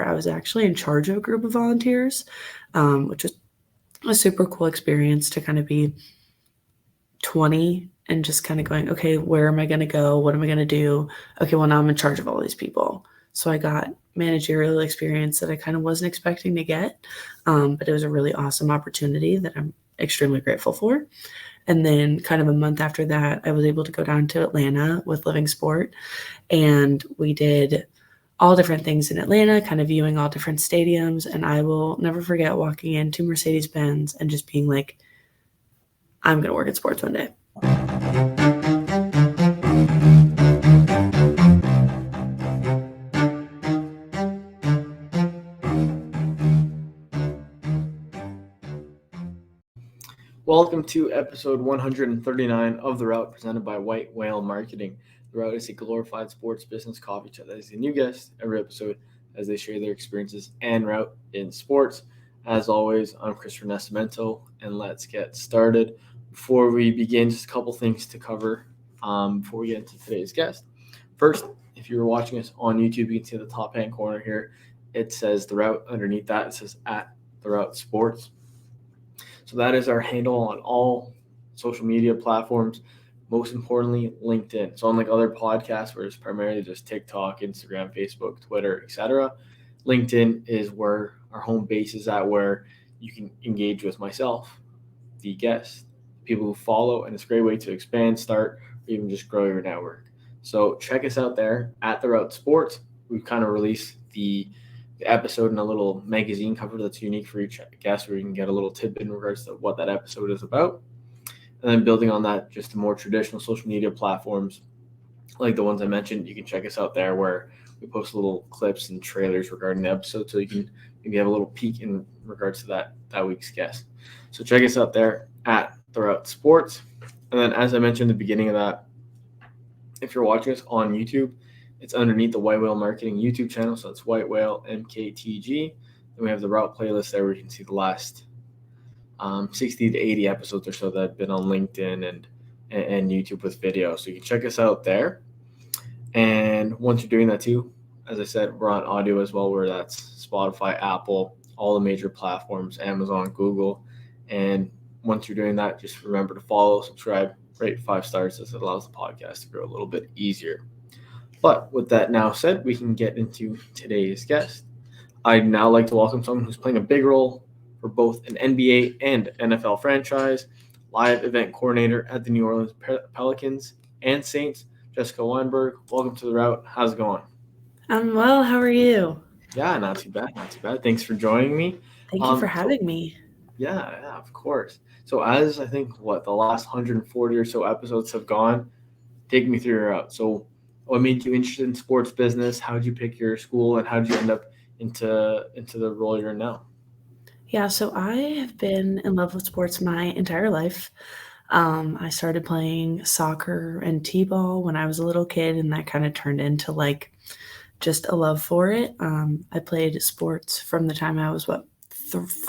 I was actually in charge of a group of volunteers, which was a super cool experience to kind of be 20 and just kind of going, okay, where am I going to go? What am I going to do? Okay, well, now I'm in charge of all these people. So I got managerial experience that I kind of wasn't expecting to get, but it was a really awesome opportunity that I'm extremely grateful for. And then kind of a month after that, I was able to go down to Atlanta with Living Sport, and we did all different things in Atlanta, kind of viewing all different stadiums. And I will never forget walking into Mercedes-Benz and just being like, I'm going to work in sports one day. Welcome to episode 139 of The Route, presented by White Whale Marketing. The Route is a glorified sports business coffee chat that is a new guest every episode as they share their experiences and route in sports. As always, I'm Christopher Nascimento, and let's get started. Before we begin, just a couple things to cover before we get into today's guest. First, if you're watching us on YouTube, you can see the top hand corner here. It says The Route. Underneath that, it says at The Route Sports. So that is our handle on all social media platforms, most importantly, LinkedIn. So unlike other podcasts where it's primarily just TikTok, Instagram, Facebook, Twitter, etc., LinkedIn is where our home base is at, where you can engage with myself, the guests, people who follow, and it's a great way to expand, start, or even just grow your network. So check us out there at The Route Sports. We've kind of released the episode in a little magazine cover that's unique for each guest, where you can get a little tidbit in regards to what that episode is about. And then building on that, just the more traditional social media platforms like the ones I mentioned, you can check us out there, where we post little clips and trailers regarding the episode, so you can maybe have a little peek in regards to that week's guest. So check us out there at The Route Sports. And then, as I mentioned at the beginning of that, if you're watching us on YouTube, it's underneath the White Whale Marketing YouTube channel. So it's White Whale MKTG. And we have the Route playlist there where you can see the last 60 to 80 episodes or so that have been on LinkedIn and YouTube with video. So you can check us out there. And once you're doing that too, as I said, we're on audio as well, where that's Spotify, Apple, all the major platforms, Amazon, Google. And once you're doing that, just remember to follow, subscribe, rate 5 stars, as it allows the podcast to grow a little bit easier. But with that now said, we can get into today's guest. I'd now like to welcome someone who's playing a big role for both an NBA and NFL franchise, live event coordinator at the New Orleans Pelicans and Saints, Jessica Weinberg. Welcome to The Route. How's it going? I'm well. How are you? Yeah, not too bad. Thanks for joining me. Thank you for having me. Yeah, of course. So as I think, the last 140 or so episodes have gone, take me through your route. So what made you interested in sports business? How did you pick your school, and how did you end up into the role you're in now? Yeah, so I have been in love with sports my entire life. I started playing soccer and t-ball when I was a little kid, and that kind of turned into just a love for it. I played sports from the time I was 4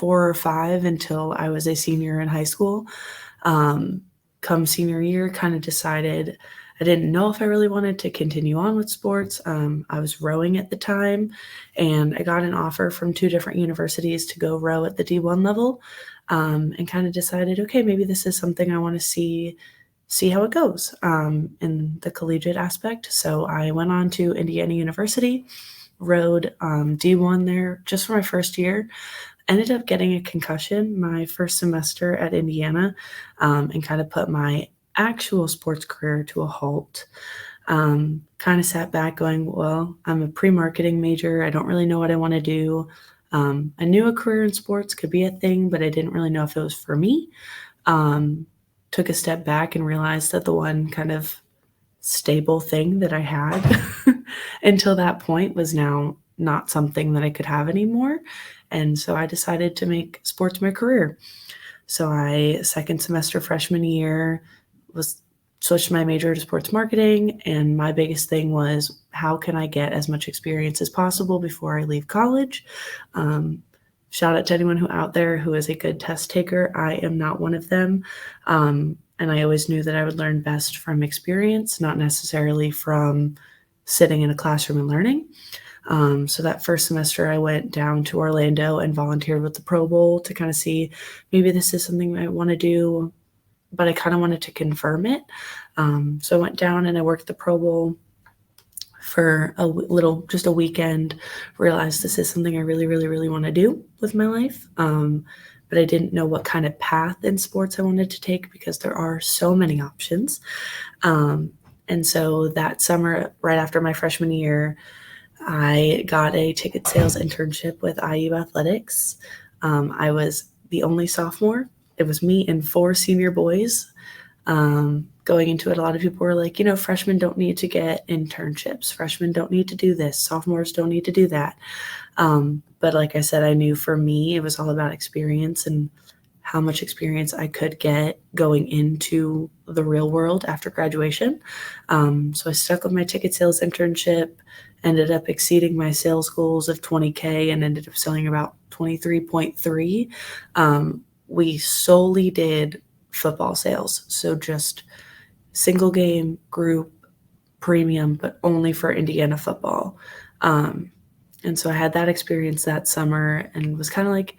or 5 until I was a senior in high school. Come senior year, kind of decided I didn't know if I really wanted to continue on with sports. I was rowing at the time, and I got an offer from 2 different universities to go row at the D1 level, and kind of decided, okay, maybe this is something I want to see how it goes in the collegiate aspect. So I went on to Indiana University, rowed D1 there just for my first year. Ended up getting a concussion my first semester at Indiana, and kind of put my actual sports career to a halt. Kind of sat back going, well, I'm a pre-marketing major. I don't really know what I want to do. I knew a career in sports could be a thing, but I didn't really know if it was for me. Took a step back and realized that the one kind of stable thing that I had until that point was now not something that I could have anymore. And so I decided to make sports my career. So I, second semester freshman year, switched my major to sports marketing. And my biggest thing was, how can I get as much experience as possible before I leave college? Shout out to anyone out there who is a good test taker. I am not one of them. And I always knew that I would learn best from experience, not necessarily from sitting in a classroom and learning. So that first semester, I went down to Orlando and volunteered with the Pro Bowl to kind of see maybe this is something I want to do, but I kind of wanted to confirm it. So I went down and I worked the Pro Bowl for just a weekend, realized this is something I really, really, really want to do with my life. But I didn't know what kind of path in sports I wanted to take because there are so many options. And so that summer, right after my freshman year, I got a ticket sales internship with IU Athletics. I was the only sophomore. It was me and four senior boys. Going into it, a lot of people were like, freshmen don't need to get internships. Freshmen don't need to do this. Sophomores don't need to do that. But like I said, I knew for me, it was all about experience and how much experience I could get going into the real world after graduation. So I stuck with my ticket sales internship, ended up exceeding my sales goals of 20K and ended up selling about 23.3. We solely did football sales. So just single game, group, premium, but only for Indiana football. And so I had that experience that summer and was kind of like,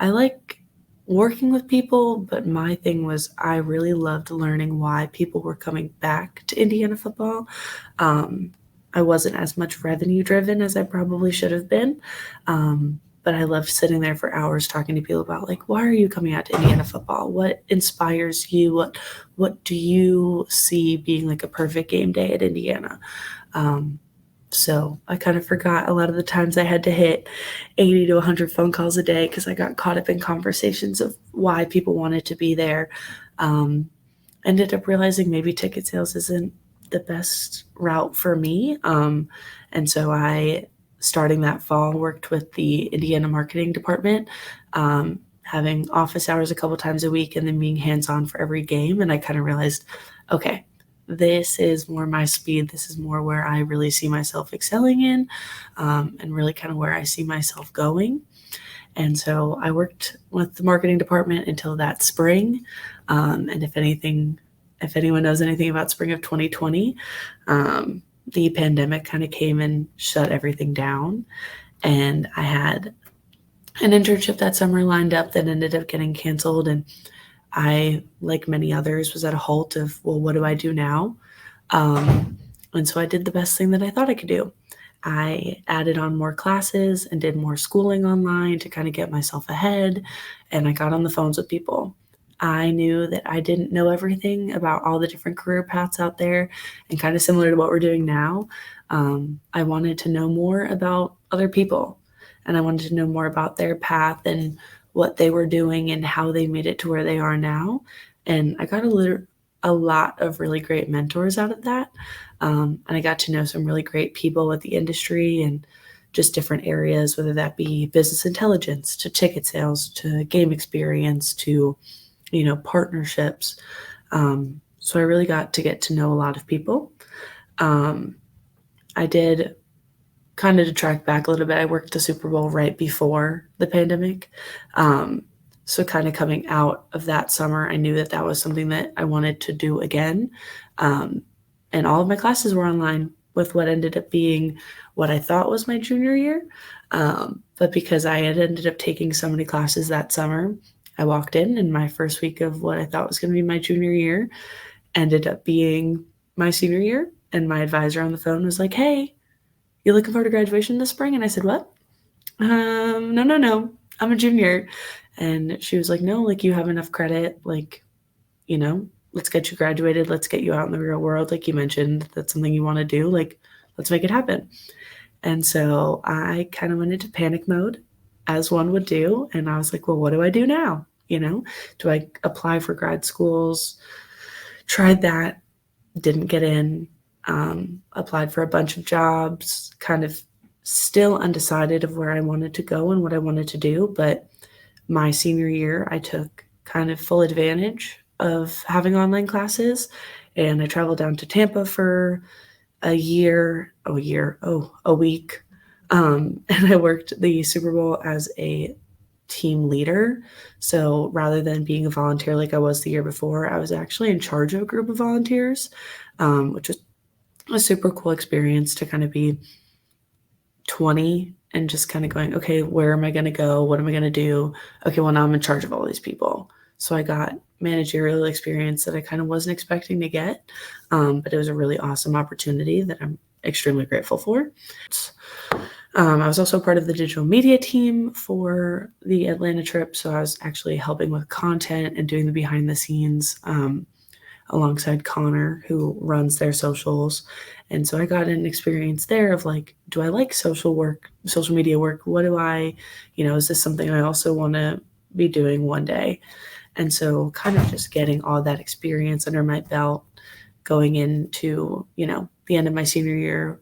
I like working with people, but my thing was I really loved learning why people were coming back to Indiana football. I wasn't as much revenue driven as I probably should have been. But I loved sitting there for hours talking to people about like, why are you coming out to Indiana football? What inspires you? What do you see being like a perfect game day at Indiana? So I kind of forgot a lot of the times I had to hit 80 to 100 phone calls a day because I got caught up in conversations of why people wanted to be there. Ended up realizing maybe ticket sales isn't the best route for me. And so I, starting that fall, worked with the Indiana marketing department, having office hours a couple times a week and then being hands-on for every game. And I kind of realized, okay, this is more my speed. This is more where I really see myself excelling in, and really kind of where I see myself going. And so I worked with the marketing department until that spring. And if anyone knows anything about spring of 2020, the pandemic kind of came and shut everything down. And I had an internship that summer lined up that ended up getting canceled. And I, like many others, was at a halt of, well, what do I do now? And so I did the best thing that I thought I could do. I added on more classes and did more schooling online to kind of get myself ahead. And I got on the phones with people. I knew that I didn't know everything about all the different career paths out there, and kind of similar to what we're doing now. I wanted to know more about other people, and I wanted to know more about their path and what they were doing and how they made it to where they are now. And I got a lot of really great mentors out of that. And I got to know some really great people at the industry and just different areas, whether that be business intelligence to ticket sales to game experience to, partnerships. So I really got to get to know a lot of people. I did kind of, to track back a little bit, I worked the Super Bowl right before the pandemic. So kind of coming out of that summer, I knew that that was something that I wanted to do again. And all of my classes were online with what ended up being what I thought was my junior year. But because I had ended up taking so many classes that summer, I walked in my first week of what I thought was going to be my junior year ended up being my senior year. And my advisor on the phone was like, "Hey, you looking forward to graduation this spring?" And I said, "What? No. I'm a junior." And she was like, "No, like you have enough credit. Like, let's get you graduated. Let's get you out in the real world. Like you mentioned, that's something you want to do. Like, let's make it happen." And so I kind of went into panic mode, as one would do. And I was like, well, what do I do now? Do I apply for grad schools? Tried that, didn't get in. Applied for a bunch of jobs, kind of still undecided of where I wanted to go and what I wanted to do. But my senior year, I took kind of full advantage of having online classes. And I traveled down to Tampa for a week. And I worked the Super Bowl as a team leader. So rather than being a volunteer like I was the year before, I was actually in charge of a group of volunteers, which was a super cool experience to kind of be 20 and just kind of going, okay, where am I going to go? What am I going to do? Okay, well, now I'm in charge of all these people. So I got managerial experience that I kind of wasn't expecting to get, but it was a really awesome opportunity that I'm extremely grateful for. I was also part of the digital media team for the Atlanta trip, so I was actually helping with content and doing the behind the scenes alongside Connor, who runs their socials. And so I got an experience there of like, do I like social work, social media work? What do I, is this something I also want to be doing one day? And so kind of just getting all that experience under my belt going into, the end of my senior year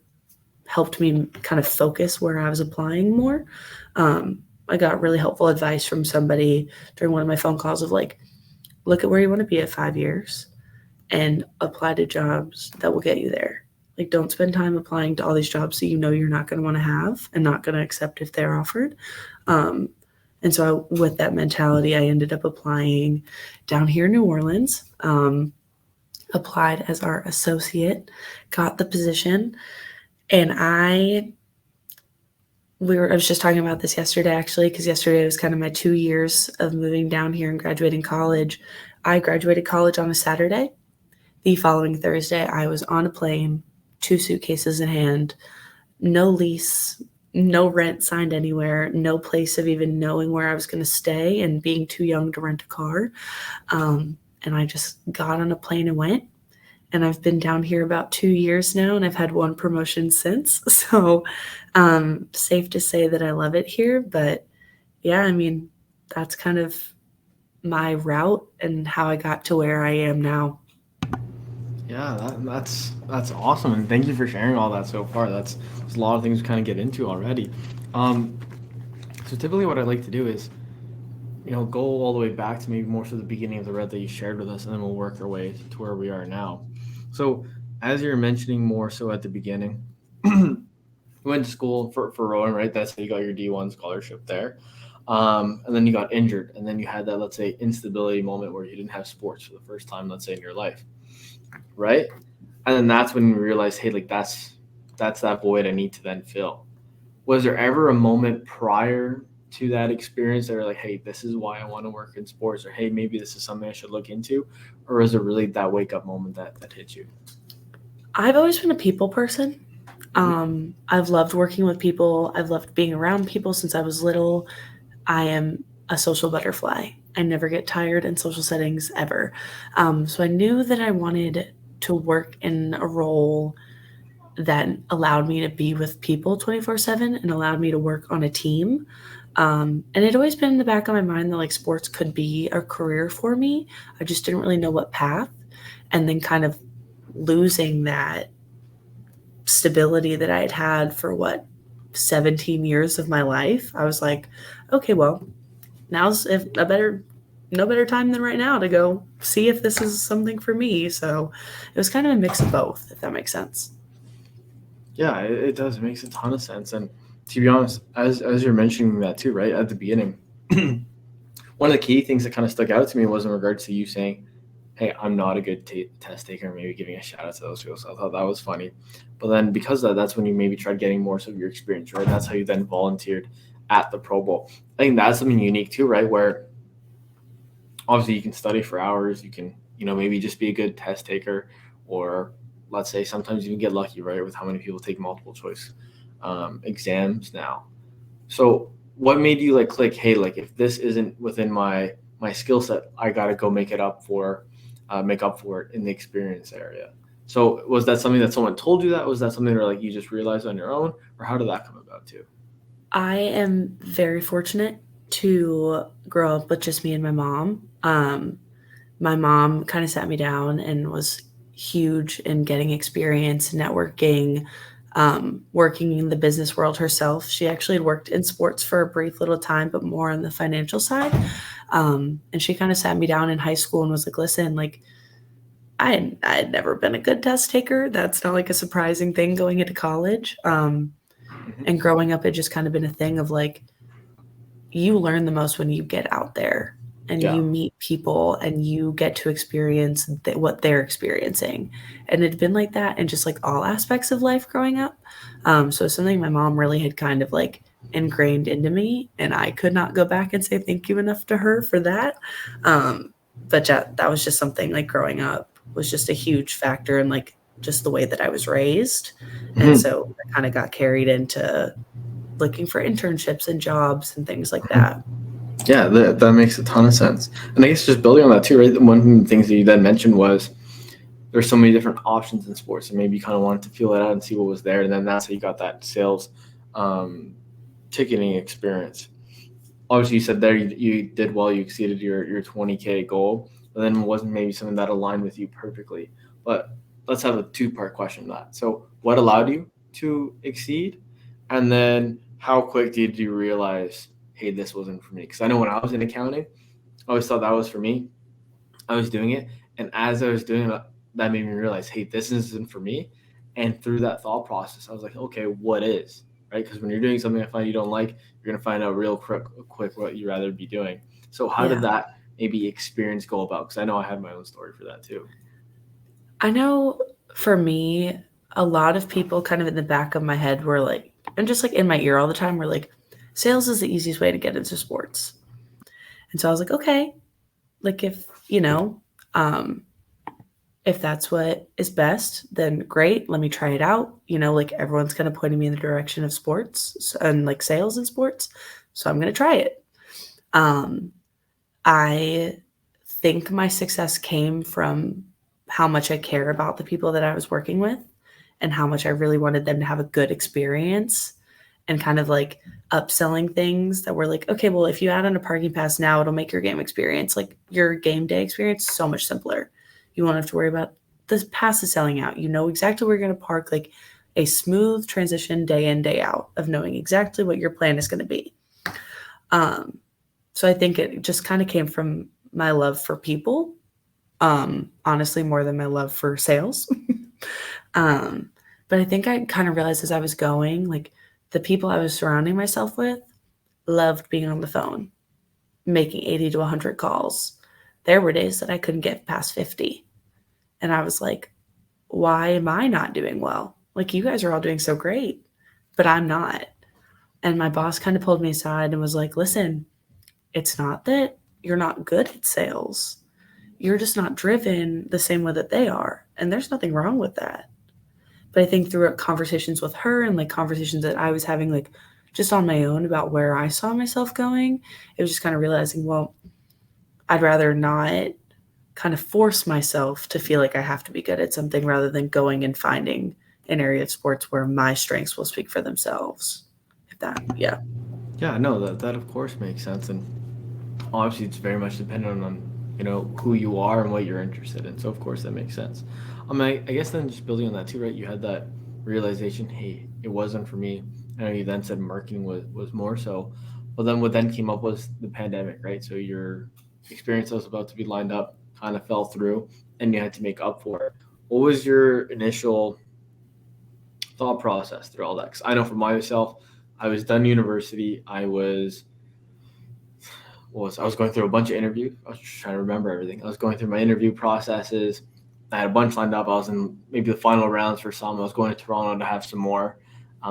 helped me kind of focus where I was applying more. I got really helpful advice from somebody during one of my phone calls of like, look at where you want to be at 5 years and apply to jobs that will get you there. Like, don't spend time applying to all these jobs that you're not going to want to have and not going to accept if they're offered. And so with that mentality, I ended up applying down here in New Orleans, applied as our associate, got the position. And I was just talking about this yesterday, actually, because yesterday was kind of my 2 years of moving down here and graduating college. I graduated college on a Saturday. The following Thursday, I was on a plane, 2 suitcases in hand, no lease, no rent signed anywhere, no place of even knowing where I was going to stay and being too young to rent a car. And I just got on a plane and went. And I've been down here about 2 years now, and I've had one promotion since. So safe to say that I love it here. But yeah, I mean, that's kind of my route and how I got to where I am now. Yeah, that's awesome, and thank you for sharing all that so far. There's a lot of things to kind of get into already. Um, so typically, what I like to do is, go all the way back to maybe more so the beginning of the red that you shared with us, and then we'll work our way to where we are now. So, as you're mentioning more so at the beginning, you went to school for rowing, right? That's how you got your D1 scholarship there. And then you got injured, and then you had that, let's say, instability moment where you didn't have sports for the first time, let's say, in your life, right? And then that's when you realize, hey, like that's that void I need to then fill. Was there ever a moment prior to that experience that were like, hey, this is why I want to work in sports, or hey, maybe this is something I should look into, or is it really that wake up moment that hit you? I've always been a people person. I've loved working with people. I've loved being around people since I was little. I am a social butterfly. I never get tired in social settings ever. So I knew that I wanted to work in a role that allowed me to be with people 24/7 and allowed me to work on a team. And it always been in the back of my mind that like sports could be a career for me. I just didn't really know what path. And then kind of losing that stability that I had had for 17 years of my life. I was like, okay, well, now's if a better no better time than right now to go see if this is something for me. So it was kind of a mix of both, if that makes sense. Yeah, it does. It makes a ton of sense. And to be honest, as you're mentioning that too, right at the beginning, one of the key things that kind of stuck out to me was in regards to you saying, hey, I'm not a good test taker, maybe giving a shout out to those people. So I thought that was funny. But then because of that, that's when you maybe tried getting more of your experience, right? That's how you then volunteered at the Pro Bowl. I think that's something unique too, right? Where obviously you can study for hours, you can, maybe just be a good test taker, or let's say sometimes you can get lucky, right, with how many people take multiple choice exams now. So what made you like click, hey, like if this isn't within my skill set, I gotta go make up for it in the experience area. So was that something that someone told you that? Was that something that like you just realized on your own, or how did that come about too? I am very fortunate to grow up with just me and my mom. My mom kind of sat me down and was huge in getting experience, networking, working in the business world herself. She actually had worked in sports for a brief little time, but more on the financial side. And she kind of sat me down in high school and was like, listen, like, I had never been a good test taker. That's not like a surprising thing going into college. Mhm. And growing up, it just kind of been a thing of like, you learn the most when you get out there. and Yeah. you meet people and you get to experience what they're experiencing. And it'd been like that in just like all aspects of life growing up. So something my mom really had kind of like ingrained into me, and I could not go back and say thank you enough to her for that. Um, but that was just something like growing up was just a huge factor in like just the way that I was raised. And Mhm. so I kind of got carried into looking for internships and jobs and things like Mhm. that. Yeah, that makes a ton of sense. And I guess just building on that too, right? One of the things that you then mentioned was there's so many different options in sports, and maybe you kind of wanted to feel it out and see what was there, and then that's how you got that sales um, ticketing experience. Obviously, you said there you did well, you exceeded your 20K goal, but then it wasn't maybe something that aligned with you perfectly. But let's have a two-part question on that. So, what allowed you to exceed, and then how quick did you realize, hey, this wasn't for me? Because I know when I was in accounting, I always thought that was for me. I was doing it, and as I was doing it, that made me realize, hey, this isn't for me. And through that thought process, I was like, okay, what is? Right? Because when you're doing something I find you don't like, you're gonna find out real quick what you'd rather be doing. So how did Yeah. that maybe experience go about? Because I know I had my own story for that too. I know for me, a lot of people kind of in the back of my head were like, and just like in my ear all the time, were like, sales is the easiest way to get into sports. And so I was like, okay, like um, if that's what is best, then great, let me try it out. Like everyone's kind of pointing me in the direction of sports and like sales and sports. So I'm going to try it. Um, I think my success came from how much I care about the people that I was working with and how much I really wanted them to have a good experience and kind of like upselling things that were like, okay, well, if you add on a parking pass now, it'll make your game experience, like your game day experience, so much simpler. You won't have to worry about the passes selling out. You know exactly where you're going to park, like a smooth transition day in, day out of knowing exactly what your plan is going to be. Um, so I think it just kind of came from my love for people, honestly, more than my love for sales. um, but I think I kind of realized as I was going, like the people I was surrounding myself with loved being on the phone, making 80 to 100 calls. There were days that I couldn't get past 50. And I was like, why am I not doing well? Like, you guys are all doing so great, but I'm not. And my boss kind of pulled me aside and was like, listen, it's not that you're not good at sales. You're just not driven the same way that they are. And there's nothing wrong with that. But I think through conversations with her and like conversations that I was having, like just on my own about where I saw myself going, it was just kind of realizing, well, I'd rather not kind of force myself to feel like I have to be good at something rather than going and finding an area of sports where my strengths will speak for themselves. If that, yeah. Yeah, no, that of course makes sense, and obviously it's very much dependent on who you are and what you're interested in. So of course that makes sense. I guess then just building on that too, right? You had that realization, hey, it wasn't for me. I know you then said marketing was more so, but then what then came up was the pandemic, right? So your experience that was about to be lined up kind of fell through, and you had to make up for it. What was your initial thought process through all that? Because I know for myself, I was done university. I was going through a bunch of interviews. I was just trying to remember everything. I was going through my interview processes. I had a bunch lined up. I was in maybe the final rounds for some. I was going to Toronto to have some more.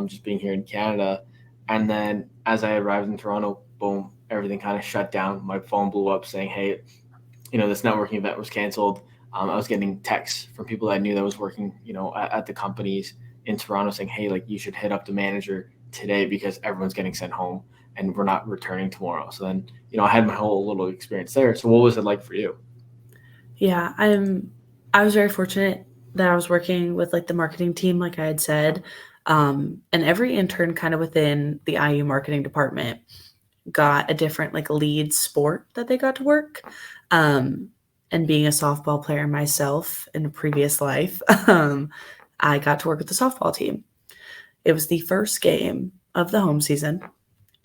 Just being here in Canada, and then as I arrived in Toronto, boom, everything kind of shut down. My phone blew up saying, "Hey, this networking event was canceled." I was getting texts from people that I knew that was working, at the companies in Toronto saying, "Hey, like you should hit up the manager today because everyone's getting sent home and we're not returning tomorrow." So then, I had my whole little experience there. So what was it like for you? Yeah, I was very fortunate that I was working with like the marketing team, like I had said. And every intern kind of within the IU marketing department got a different like lead sport that they got to work. Um, and being a softball player myself in a previous life, I got to work with the softball team. It was the first game of the home season,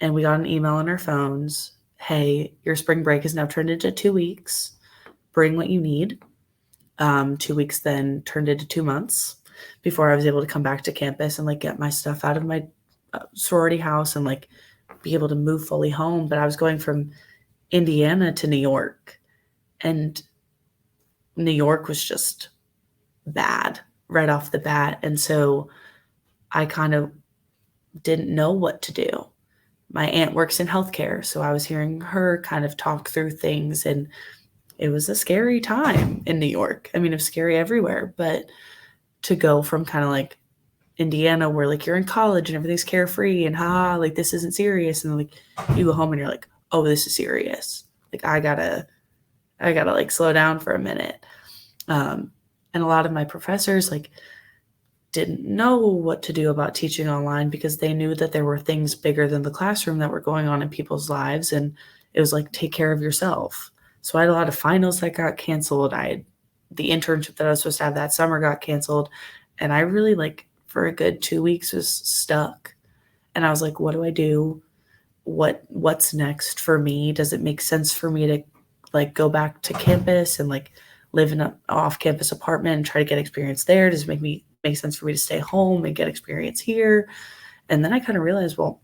and we got an email on our phones. Hey, your spring break is now turned into 2 weeks. Bring what you need. 2 weeks then turned into 2 months before I was able to come back to campus and like get my stuff out of my sorority house and like be able to move fully home. But I was going from Indiana to New York. And New York was just bad right off the bat. And so I kind of didn't know what to do. My aunt works in healthcare, so I was hearing her kind of talk through things, and it was a scary time in New York. I mean, it was scary everywhere, but to go from kind of like Indiana where like you're in college and everything's carefree and like this isn't serious, and like you go home and you're like, oh, this is serious. Like I gotta like slow down for a minute. And a lot of my professors like didn't know what to do about teaching online because they knew that there were things bigger than the classroom that were going on in people's lives, and it was like take care of yourself. So I had a lot of finals that got canceled. I had the internship that I was supposed to have that summer got canceled, and I really like for a good 2 weeks was stuck. And I was like, what do I do? What's next for me? Does it make sense for me to like go back to campus and like live in an off campus apartment and try to get experience there? Does it make sense for me to stay home and get experience here? And then I kind of realized, well,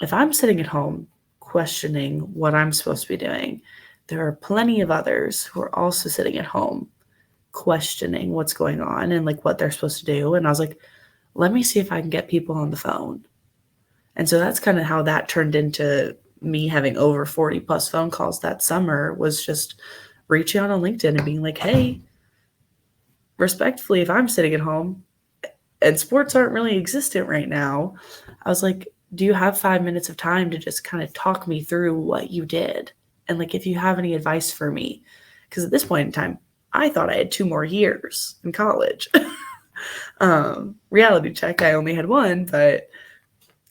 if I'm sitting at home questioning what I'm supposed to be doing, there are plenty of others who are also sitting at home questioning what's going on and like what they're supposed to do. And I was like, let me see if I can get people on the phone. And so that's kind of how that turned into me having over 40 plus phone calls that summer, was just reaching out on LinkedIn and being like, hey, respectfully, if I'm sitting at home and sports aren't really existent right now, I was like, do you have 5 minutes of time to just kind of talk me through what you did? And like, if you have any advice for me, because at this point in time, I thought I had 2 more years in college. Reality check, I only had one, but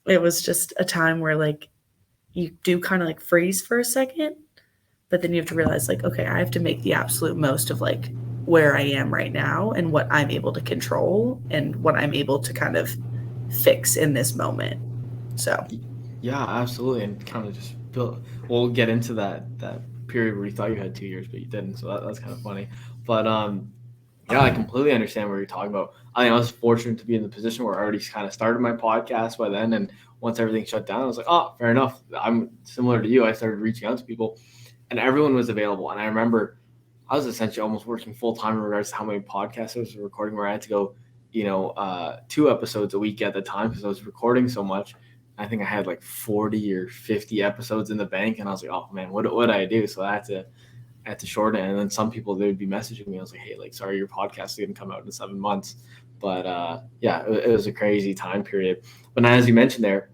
it was just a time where like you do kind of like freeze for a second, but then you have to realize like, okay, I have to make the absolute most of like where I am right now and what I'm able to control and what I'm able to kind of fix in this moment. So, Yeah, absolutely, and kind of just build. We'll get into that period where you thought you had 2 years, but you didn't. So that's kind of funny. But yeah, I completely understand what you're talking about. I think I was fortunate to be in the position where I already kind of started my podcast by then, and once everything shut down, I was like, oh, fair enough. I'm similar to you. I started reaching out to people, and everyone was available. And I remember I was essentially almost working full time in regards to how many podcasts I was recording, where I had to go, 2 episodes a week at the time because I was recording so much. I think I had like 40 or 50 episodes in the bank, and I was like, oh man, what do I do? So I had to shorten it. And then some people, they would be messaging me. I was like, hey, like, sorry, your podcast is going to come out in 7 months. But yeah, it was a crazy time period. But as you mentioned there,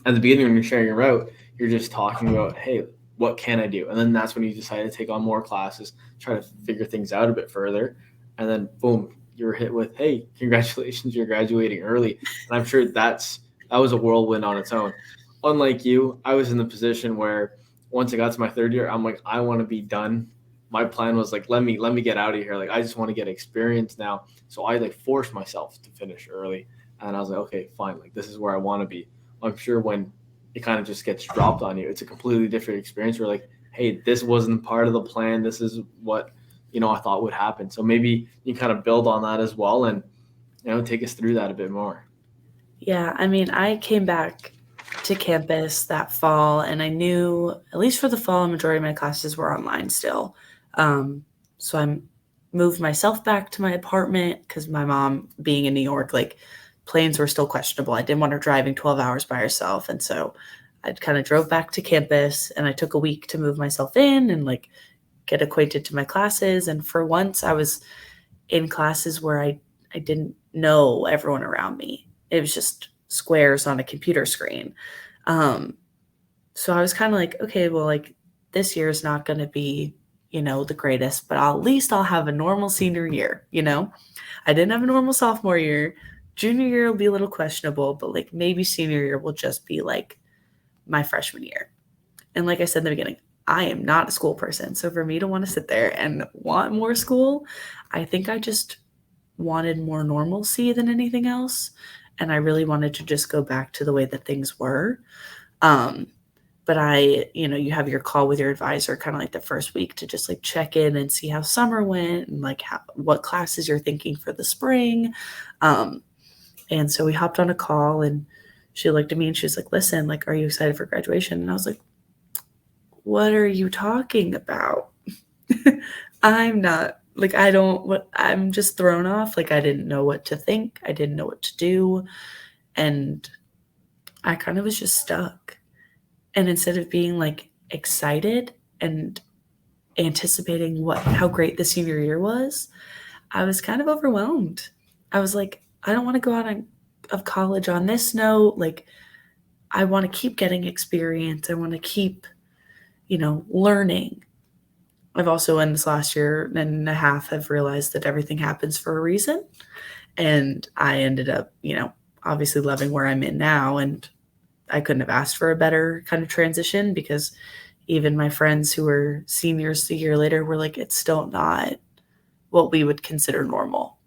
at the beginning when you're sharing your route, you're just talking about, hey, what can I do? And then that's when you decide to take on more classes, try to figure things out a bit further. And then boom, you're hit with, hey, congratulations, you're graduating early. And I'm sure that was a whirlwind on its own. Unlike you, I was in the position where once I got to my third year, I'm like, I want to be done. My plan was like, let me get out of here. Like, I just want to get experience now. So I like forced myself to finish early. And I was like, okay, fine. Like, this is where I want to be. I'm sure when it kind of just gets dropped on you, it's a completely different experience. Where like, hey, this wasn't part of the plan. This is what I thought would happen. So maybe you kind of build on that as well, and take us through that a bit more. yeah, I mean, I came back to campus that fall, and I knew, at least for the fall, a majority of my classes were online still. Um, so I moved myself back to my apartment because my mom, being in New York, like planes were still questionable. I didn't want her driving 12 hours by herself. And so I kind of drove back to campus, and I took a week to move myself in and like get acquainted to my classes. And for once, I was in classes where I didn't know everyone around me. It was just squares on a computer screen. Um, so I was kind of like, okay, well, like this year is not going to be, the greatest, but at least I'll have a normal senior year. I didn't have a normal sophomore year. Junior year will be a little questionable, but like maybe senior year will just be like my freshman year. And like I said in the beginning, I am not a school person. So for me to want to sit there and want more school, I think I just wanted more normalcy than anything else. And I really wanted to just go back to the way that things were. Um, but you have your call with your advisor kind of like the first week to just like check in and see how summer went and like what classes you're thinking for the spring. Um, and so we hopped on a call, and she looked at me and she was like, listen, like, are you excited for graduation? And I was like, what are you talking about? I'm not like I don't what I'm just thrown off. Like I didn't know what to think. I didn't know what to do. And I kind of was just stuck. And instead of being like excited and anticipating what how great the senior year was, I was kind of overwhelmed. I was like, I don't want to go out of college on this note. Like I want to keep getting experience. I want to keep, learning. I've also in this last year and a half have realized that everything happens for a reason. And I ended up, obviously loving where I'm in now. And I couldn't have asked for a better kind of transition because even my friends who were seniors a year later were like, it's still not what we would consider normal.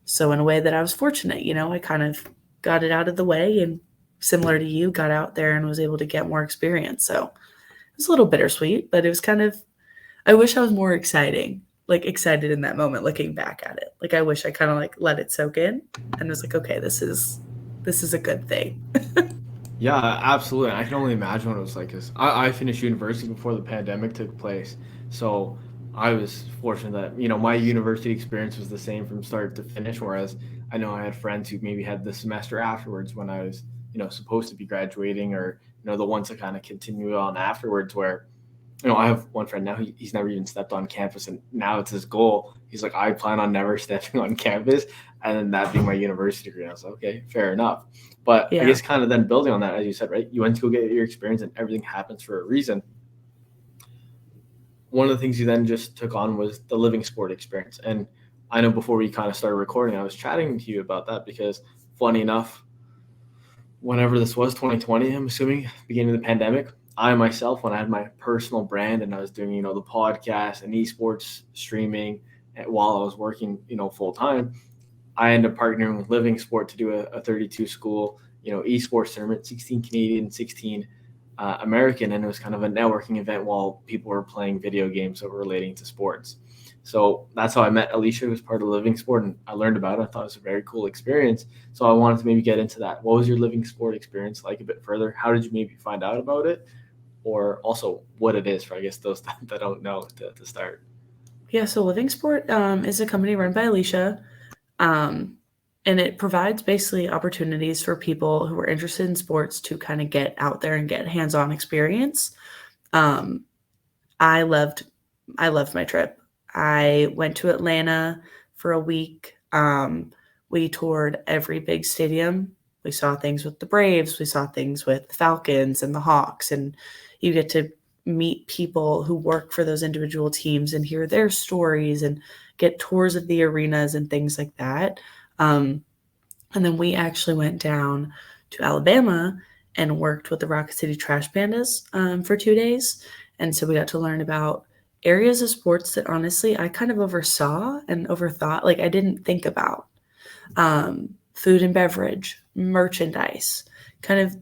So, in a way that I was fortunate, I kind of got it out of the way and similar to you, got out there and was able to get more experience. So, it was a little bittersweet, but it was kind of, I wish I was more excited in that moment looking back at it. Like, I wish I kind of like let it soak in and was like, okay, this is a good thing. Yeah, absolutely. I can only imagine what it was like because I finished university before the pandemic took place. So I was fortunate that, my university experience was the same from start to finish. Whereas I know I had friends who maybe had the semester afterwards when I was, supposed to be graduating or, the ones that kind of continue on afterwards where I have one friend now. He's never even stepped on campus, and now it's his goal. He's like, I plan on never stepping on campus, and then that being my university degree. I was like, okay, fair enough. But I Yeah. guess kind of then building on that, as you said, right? You went to go get your experience, and everything happens for a reason. One of the things you then just took on was the living sport experience, and I know before we kind of started recording, I was chatting to you about that because, funny enough, whenever this was 2020, I'm assuming beginning of the pandemic, I myself, when I had my personal brand and I was doing, the podcast and esports streaming while I was working, full time, I ended up partnering with Living Sport to do a 32 school, esports tournament, 16 Canadian, 16 American, and it was kind of a networking event while people were playing video games that were relating to sports. So that's how I met Alicia, who was part of Living Sport, and I learned about it. I thought it was a very cool experience. So I wanted to maybe get into that. What was your Living Sport experience like a bit further? How did you maybe find out about it? Or also what it is for, I guess, those that don't know to start. Yeah. So Living Sport is a company run by Alicia. Um, and it provides basically opportunities for people who are interested in sports to kind of get out there and get hands-on experience. Um, I loved I loved my trip. I went to Atlanta for a week. We toured every big stadium. We saw things with the Braves. We saw things with the Falcons and the Hawks, and you get to meet people who work for those individual teams and hear their stories and get tours of the arenas and things like that. Um, and then we actually went down to Alabama and worked with the Rocket City Trash Pandas for 2 days. And so we got to learn about areas of sports that honestly I kind of oversaw and overthought, like I didn't think about. Food and beverage, merchandise, kind of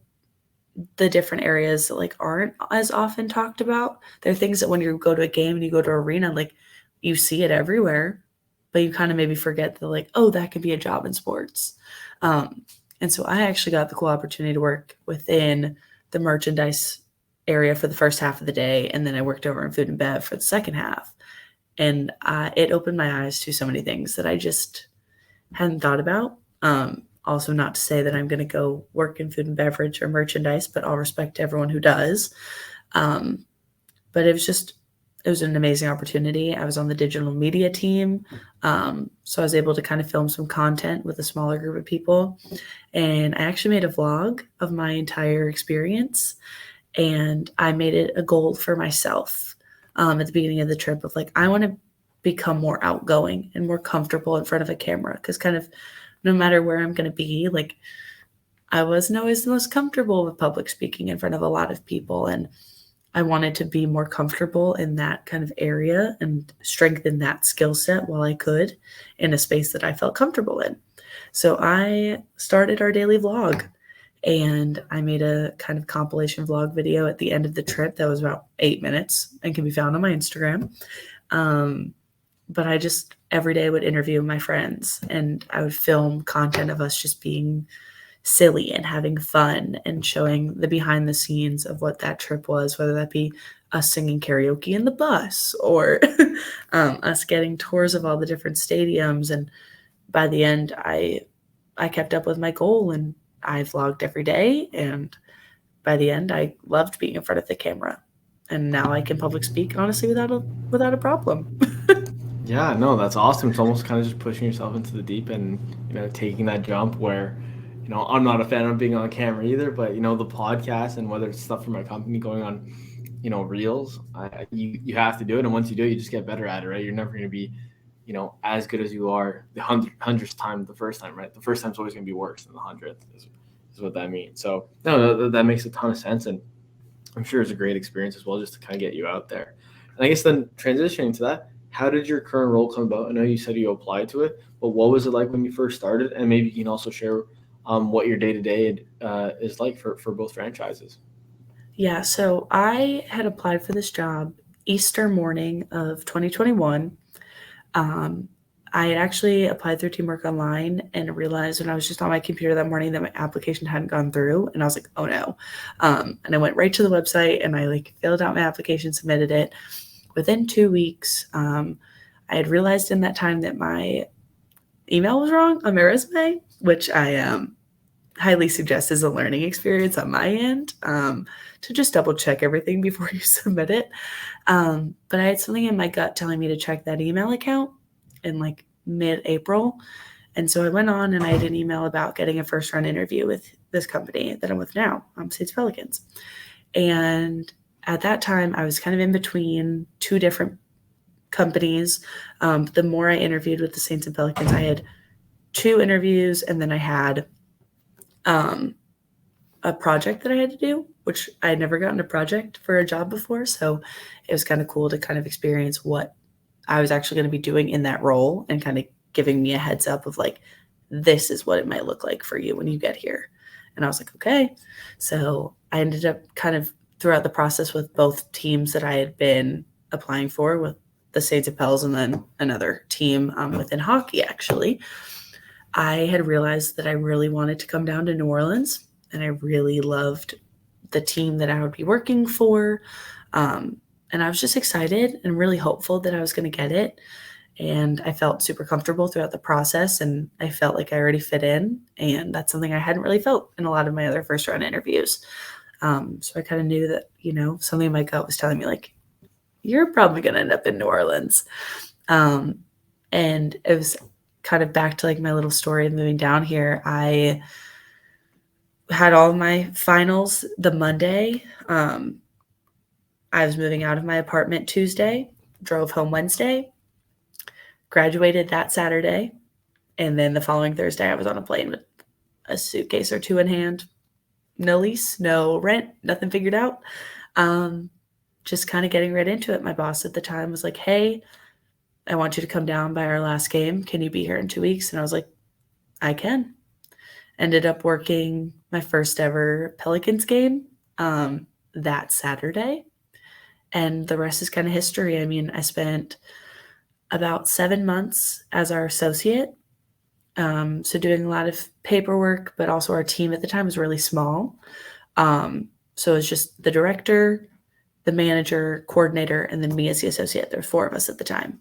the different areas that like aren't as often talked about. There are things that when you go to a game and you go to an arena, like you see it everywhere, but you kind of maybe forget that like, oh, that could be a job in sports. Um, and so I actually got the cool opportunity to work within the merchandise area for the first half of the day, and then I worked over in food and bev for the second half. And it opened my eyes to so many things that I just hadn't thought about. Also, not to say that I'm going to go work in food and beverage or merchandise, but all respect to everyone who does. Um, but it was an amazing opportunity. I was on the digital media team. So I was able to kind of film some content with a smaller group of people. And I actually made a vlog of my entire experience. And I made it a goal for myself at the beginning of the trip of like, I want to become more outgoing and more comfortable in front of a camera because kind of no matter where I'm going to be, like I wasn't always the most comfortable with public speaking in front of a lot of people. And I wanted to be more comfortable in that kind of area and strengthen that skill set while I could in a space that I felt comfortable in. So I started our daily vlog and I made a kind of compilation vlog video at the end of the trip that was about 8 minutes and can be found on my Instagram. But I just every day would interview my friends and I would film content of us just being silly and having fun and showing the behind the scenes of what that trip was, whether that be us singing karaoke in the bus or us getting tours of all the different stadiums. And by the end, I kept up with my goal and I vlogged every day. And by the end, I loved being in front of the camera. And now I can public speak honestly without a problem. Yeah, no, that's awesome. It's almost kind of just pushing yourself into the deep end, taking that jump where, I'm not a fan of being on camera either, but the podcast and whether it's stuff for my company going on, reels, you have to do it, and once you do it, you just get better at it, right? You're never going to be, as good as you are the hundredth time the first time, right? The first time's always going to be worse than the hundredth is what that means. So no, that makes a ton of sense, and I'm sure it's a great experience as well, just to kind of get you out there. And I guess then transitioning to that, how did your current role come about? I know you said you applied to it, but what was it like when you first started? And maybe you can also share what your day to day is like for both franchises. Yeah, so I had applied for this job Easter morning of 2021. Um, I had actually applied through Teamwork Online and realized when I was just on my computer that morning that my application hadn't gone through, and I was like, "Oh no!" And I went right to the website and I filled out my application, submitted it. Within 2 weeks, I had realized in that time that my email was wrong on my resume, which I highly suggest is a learning experience on my end, to just double check everything before you submit it. But I had something in my gut telling me to check that email account in like mid-April. And so I went on and I had an email about getting a first round interview with this company that I'm with now, States Pelicans. And at that time, I was kind of in between two different companies. The more I interviewed with the Saints and Pelicans, I had 2 interviews, and then I had a project that I had to do, which I had never gotten a project for a job before. So it was kind of cool to kind of experience what I was actually going to be doing in that role and kind of giving me a heads up of like, this is what it might look like for you when you get here. And I was like, okay. So I ended up kind of throughout the process with both teams that I had been applying for, with the Saints and Pels and then another team within hockey, actually. I had realized that I really wanted to come down to New Orleans, and I really loved the team that I would be working for. And I was just excited and really hopeful that I was going to get it. And I felt super comfortable throughout the process, and I felt like I already fit in. And that's something I hadn't really felt in a lot of my other first round interviews. So I kind of knew that, something in my gut was telling me, like, you're probably going to end up in New Orleans. And it was kind of back to like my little story of moving down here. I had all of my finals the Monday. I was moving out of my apartment Tuesday, drove home Wednesday, graduated that Saturday, and then the following Thursday I was on a plane with a suitcase or 2 in hand. No lease, no rent, nothing figured out. Just kind of getting right into it. My boss at the time was like, "Hey, I want you to come down by our last game. Can you be here in 2 weeks?" And I was like, "I can." Ended up working my first ever Pelicans game that Saturday. And the rest is kind of history. I mean, I spent about 7 months as our associate. So doing a lot of paperwork, but also our team at the time was really small. So it was just the director, the manager, coordinator, and then me as the associate. There were 4 of us at the time.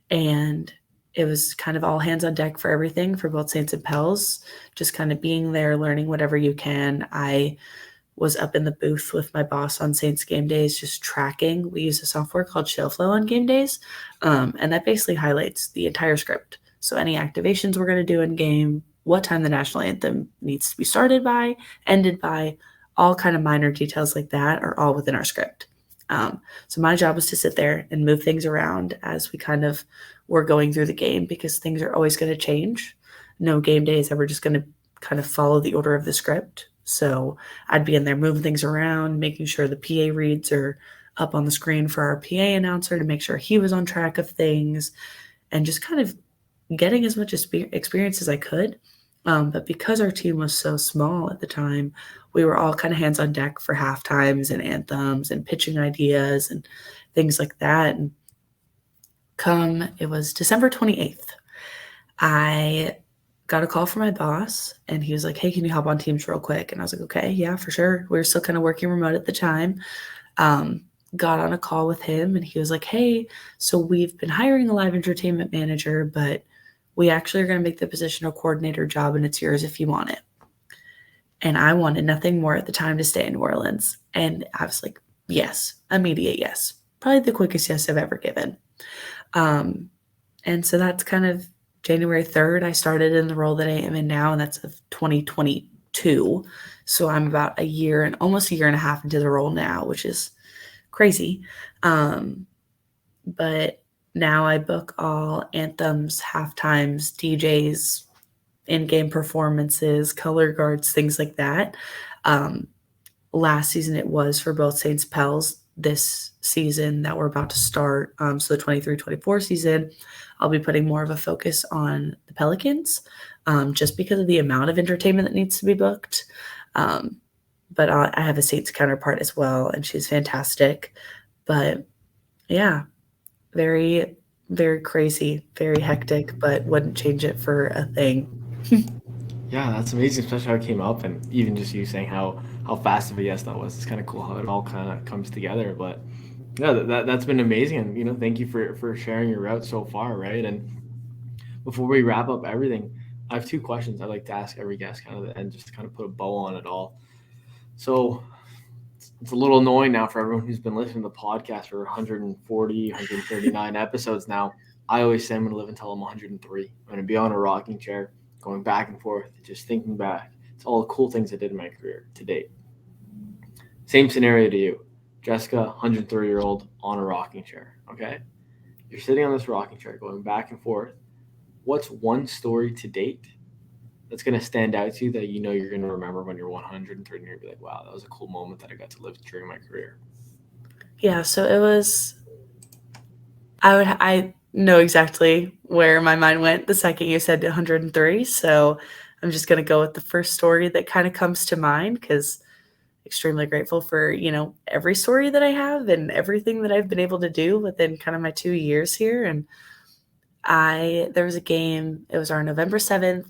And it was kind of all hands on deck for everything for both Saints and Pels, just kind of being there, learning whatever you can. I was up in the booth with my boss on Saints game days, just tracking. We use a software called Showflow on game days, and that basically highlights the entire script. So any activations we're going to do in game, what time the national anthem needs to be started by, ended by, all kind of minor details like that are all within our script. So my job was to sit there and move things around as we kind of were going through the game, because things are always going to change. No game day is ever just going to kind of follow the order of the script. So I'd be in there moving things around, making sure the PA reads are up on the screen for our PA announcer to make sure he was on track of things, and just kind of getting as much experience as I could. But because our team was so small at the time, we were all kind of hands on deck for half times and anthems and pitching ideas and things like that. And it was December 28th. I got a call from my boss and he was like, "Hey, can you hop on Teams real quick?" And I was like, "Okay, yeah, for sure." We were still kind of working remote at the time. Um, got on a call with him and he was like, "Hey, so we've been hiring a live entertainment manager, but we actually are going to make the position a coordinator job and it's yours if you want it." And I wanted nothing more at the time to stay in New Orleans. And I was like, yes, immediate yes. Probably the quickest yes I've ever given. Um, and so that's kind of January 3rd. I started in the role that I am in now, and that's of 2022. So I'm about a year and almost a year and a half into the role now, which is crazy. Um, but now I book all anthems, halftimes, DJs, in-game performances, color guards, things like that. Um, Last season it was for both Saints Pels. This season that we're about to start, so the 23-24 season, I'll be putting more of a focus on the Pelicans, just because of the amount of entertainment that needs to be booked. Um, but I have a Saints counterpart as well, and she's fantastic. But yeah, very, very crazy, very hectic, but wouldn't change it for a thing. Yeah, that's amazing, especially how it came up, and even just you saying how fast of a yes that was. It's kind of cool how it all kind of comes together. But yeah, that's been amazing, and thank you for sharing your route so far, right? And before we wrap up everything, I have two questions I'd like to ask every guest, kind of, and just to kind of put a bow on it all. So it's a little annoying now for everyone who's been listening to the podcast for 140, 139 episodes now. I always say I'm going to live until I'm 103. I'm going to be on a rocking chair, going back and forth, just thinking back to all the cool things I did in my career to date. Same scenario to you. Jessica, 103-year-old on a rocking chair. Okay? You're sitting on this rocking chair, going back and forth. What's one story to date that's going to stand out to you that you're going to remember when you're 103 and you're going to be like, wow, that was a cool moment that I got to live during my career? Yeah, so it was I know exactly where my mind went the second you said 103, so I'm just gonna go with the first story that kinda comes to mind because extremely grateful for, every story that I have and everything that I've been able to do within kind of my 2 years here, and there was a game, it was our November 7th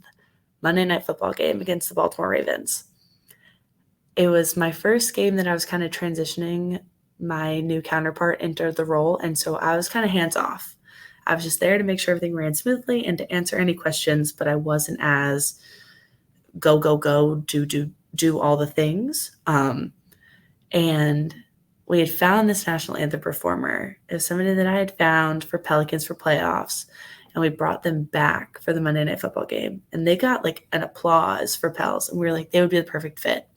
Monday Night Football game against the Baltimore Ravens. It was my first game that I was kinda transitioning my new counterpart into the role, and so I was kinda hands off. I was just there to make sure everything ran smoothly and to answer any questions, but I wasn't as go, go, go, do all the things. And we had found this national anthem performer. It was somebody that I had found for Pelicans for playoffs, and we brought them back for the Monday Night Football game, and they got, like, an applause for Pels, and we were like, they would be the perfect fit.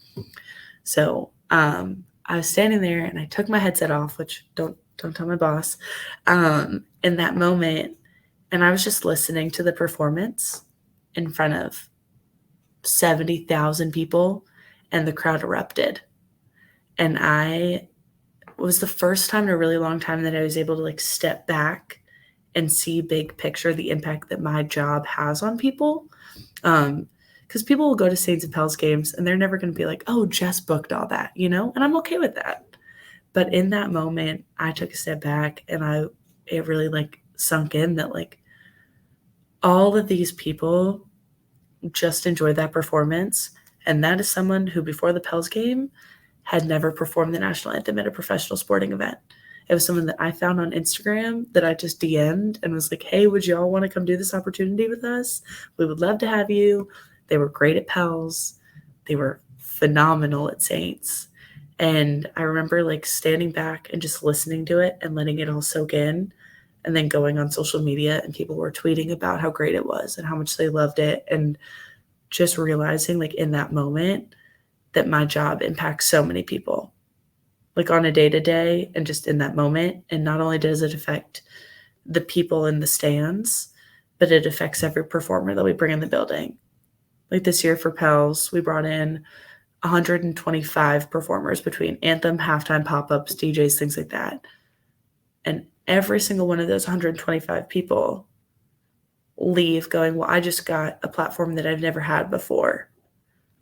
So, I was standing there and I took my headset off, which don't tell my boss, in that moment, and I was just listening to the performance in front of 70,000 people, and the crowd erupted. And it was the first time in a really long time that I was able to, like, step back and see big picture the impact that my job has on people. Because people will go to Saints and Pels games and they're never going to be like, oh, Jess booked all that, and I'm okay with that. But in that moment, I took a step back and it really like sunk in that like all of these people just enjoyed that performance. And that is someone who before the Pels game had never performed the national anthem at a professional sporting event. It was someone that I found on Instagram that I just DM'd and was like, hey, would you all want to come do this opportunity with us? We would love to have you. They were great at Pels. They were phenomenal at Saints. And I remember like standing back and just listening to it and letting it all soak in and then going on social media and people were tweeting about how great it was and how much they loved it. And just realizing like in that moment that my job impacts so many people like on a day to day and just in that moment. And not only does it affect the people in the stands, but it affects every performer that we bring in the building. Like this year for Pels, we brought in 125 performers between anthem, halftime, pop-ups, DJs, things like that. And every single one of those 125 people leave going, well, I just got a platform that I've never had before.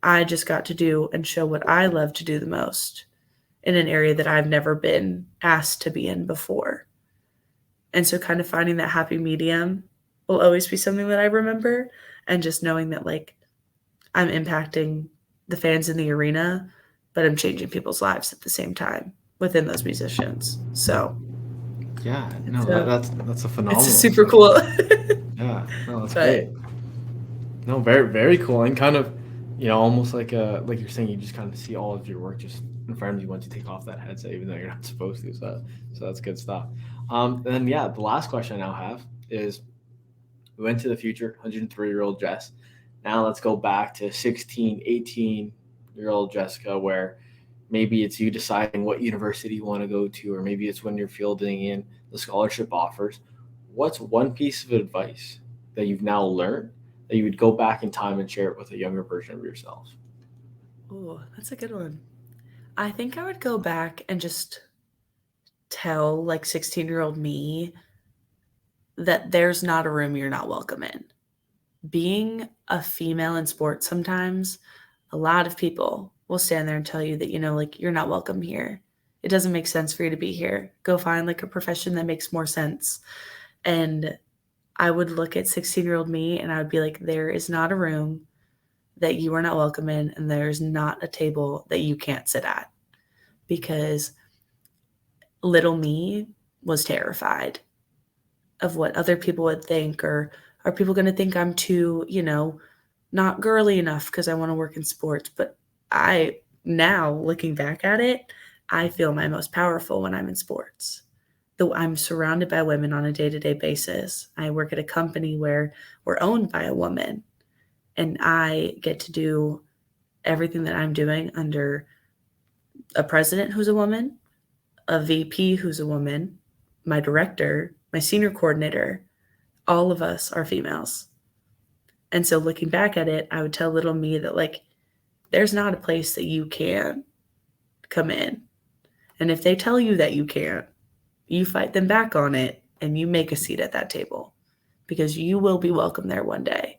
I just got to do and show what I love to do the most in an area that I've never been asked to be in before. And so kind of finding that happy medium will always be something that I remember. And just knowing that, like, I'm impacting the fans in the arena, but I'm changing people's lives at the same time within those musicians. So Yeah, no, it's a that's a it's a phenomenal super story. cool. Yeah, no, that's But great. No, very very cool, and kind of, almost like you're saying, you just kind of see all of your work just in front of you once you take off that headset, even though you're not supposed to. So that's good stuff. Then yeah, the last question I now have is: we went to the future, 103-year-old Jess. Now let's go back to 16, 18-year-old Jessica, where maybe it's you deciding what university you want to go to, or maybe it's when you're fielding in the scholarship offers. What's one piece of advice that you've now learned that you would go back in time and share it with a younger version of yourself? oh, that's a good one. I think I would go back and just tell like 16-year-old me that there's not a room you're not welcome in. Being a female in sports, sometimes a lot of people will stand there and tell you that, like, you're not welcome here. It doesn't make sense for you to be here. Go find like a profession that makes more sense. And I would look at 16-year-old me and I would be like, there is not a room that you are not welcome in, and there's not a table that you can't sit at. Because little me was terrified of what other people would think, or are people going to think I'm too, not girly enough because I want to work in sports. But now looking back at it, I feel my most powerful when I'm in sports. Though I'm surrounded by women on a day-to-day basis. I work at a company where we're owned by a woman, and I get to do everything that I'm doing under a president who's a woman, a VP who's a woman, my director, my senior coordinator. All of us are females. And so looking back at it, I would tell little me that, like, there's not a place that you can't come in. And if they tell you that you can't, you fight them back on it and you make a seat at that table, because you will be welcome there one day.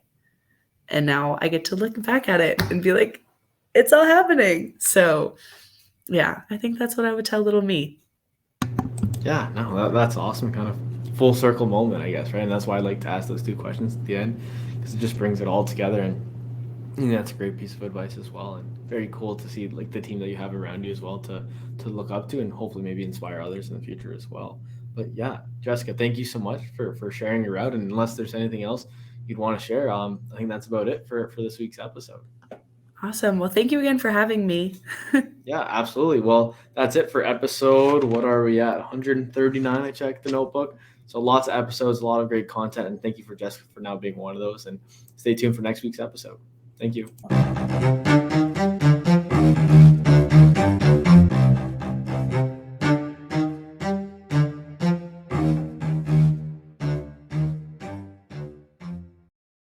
And now I get to look back at it and be like, it's all happening. So yeah, I think that's what I would tell little me. Yeah, no, that's awesome. Kind of full circle moment, I guess, right? And that's why I like to ask those two questions at the end, because it just brings it all together. And that's a great piece of advice as well, and very cool to see like the team that you have around you as well to look up to, and hopefully maybe inspire others in the future as well. But yeah, Jessica, thank you so much for sharing your route. And unless there's anything else you'd want to share, I think that's about it for this week's episode. Awesome. Well, thank you again for having me. Yeah, absolutely. Well, that's it for episode. What are we at? 139. I checked the notebook. So lots of episodes, a lot of great content, and thank you for Jessica for now being one of those. And stay tuned for next week's episode. Thank you.